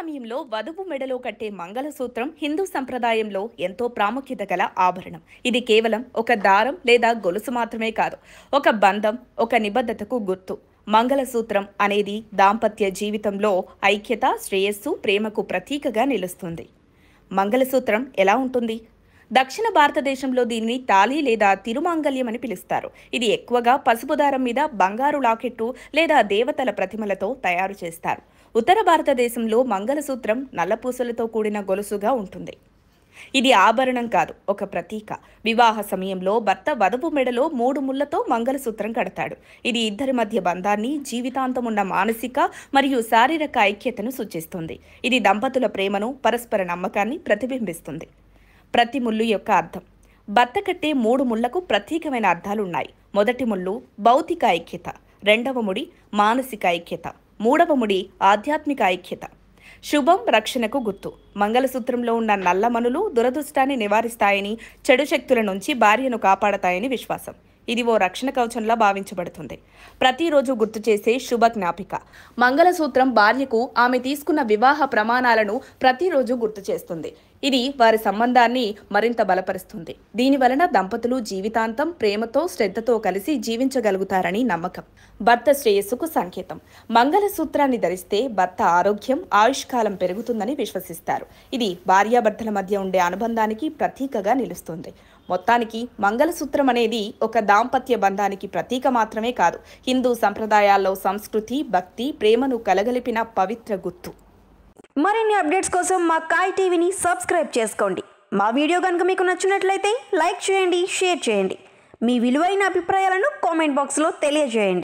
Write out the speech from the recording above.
సమయంలో వధువు మెడలో కట్టే మంగళసూత్రం హిందూ సంప్రదాయంలో ఎంతో ప్రాముఖ్యత గల ఆభరణం. ఇది కేవలం ఒక దారం లేదా గొలుసు మాత్రమే కాదు, ఒక బంధం, ఒక నిబద్ధతకు గుర్తు. మంగళసూత్రం అనేది దాంపత్య జీవితంలో ఐక్యత, శ్రేయస్సు, ప్రేమకు ప్రతీకగా నిలుస్తుంది. మంగళసూత్రం ఎలా ఉంటుంది? దక్షిణ భారతదేశంలో దీనిని తాళి లేదా తిరుమాంగల్యం అని పిలుస్తారు. ఇది ఎక్కువగా పసుపు దారం మీద బంగారు లాకెట్టు లేదా దేవతల ప్రతిమలతో తయారు చేస్తారు. ఉత్తర భారతదేశంలో మంగళసూత్రం నల్లపూసలతో కూడిన గొలుసుగా ఉంటుంది. ఇది ఆభరణం కాదు, ఒక ప్రతీక. వివాహ సమయంలో భర్త వధువు మెడలో 3 ముళ్లతో మంగళసూత్రం కడతాడు. ఇది ఇద్దరి మధ్య బంధాన్ని, జీవితాంతం ఉన్న మానసిక మరియు శారీరక ఐక్యతను సూచిస్తుంది. ఇది దంపతుల ప్రేమను, పరస్పర నమ్మకాన్ని ప్రతిబింబిస్తుంది. ప్రతి ముళ్ళు యొక్క అర్థం. భర్త కట్టే 3 ముళ్లకు ప్రత్యేకమైన అర్థాలున్నాయి. మొదటి ముళ్ళు భౌతిక ఐక్యత, రెండవ ముడి మానసిక ఐక్యత, మూడవ ముడి ఆధ్యాత్మిక ఐక్యత. శుభం, రక్షణకు గుర్తు. మంగళసూత్రంలో ఉన్న నల్లమణులు దురదృష్టాన్ని నివారిస్తాయని, చెడు శక్తుల నుంచి భార్యను కాపాడతాయని విశ్వాసం. ఇది ఓ రక్షణ కవచంలా భావించబడుతుంది. ప్రతిరోజు గుర్తు చేసే శుభ జ్ఞాపిక. మంగళసూత్రం భార్యకు ఆమె తీసుకున్న వివాహ ప్రమాణాలను ప్రతిరోజు గుర్తు చేస్తుంది. ఇది వారి సంబంధాన్ని మరింత బలపరుస్తుంది. దీనివలన దంపతులు జీవితాంతం ప్రేమతో, శ్రద్ధతో కలిసి జీవించగలుగుతారని నమ్మకం. భర్త శ్రేయస్సుకు సంకేతం. మంగళసూత్రాన్ని ధరిస్తే భర్త ఆరోగ్యం, ఆయుష్కాలం పెరుగుతుందని విశ్వసిస్తారు. ఇది భార్యాభర్తల మధ్య ఉండే అనుబంధానికి ప్రతీకగా నిలుస్తుంది. మొత్తానికి మంగళసూత్రం అనేది ఒక దాంపత్య బంధానికి ప్రతీక మాత్రమే కాదు, హిందూ సంప్రదాయాల్లో సంస్కృతి, భక్తి, ప్రేమను కలగలిపిన పవిత్ర గుర్తు. మరిన్ని అప్డేట్స్ కోసం మా కాయ్ టీవీని సబ్స్క్రైబ్ చేసుకోండి. మా వీడియో కనుక మీకు నచ్చినట్లయితే లైక్ చేయండి, షేర్ చేయండి. మీ విలువైన అభిప్రాయాలను కామెంట్ బాక్స్లో తెలియజేయండి.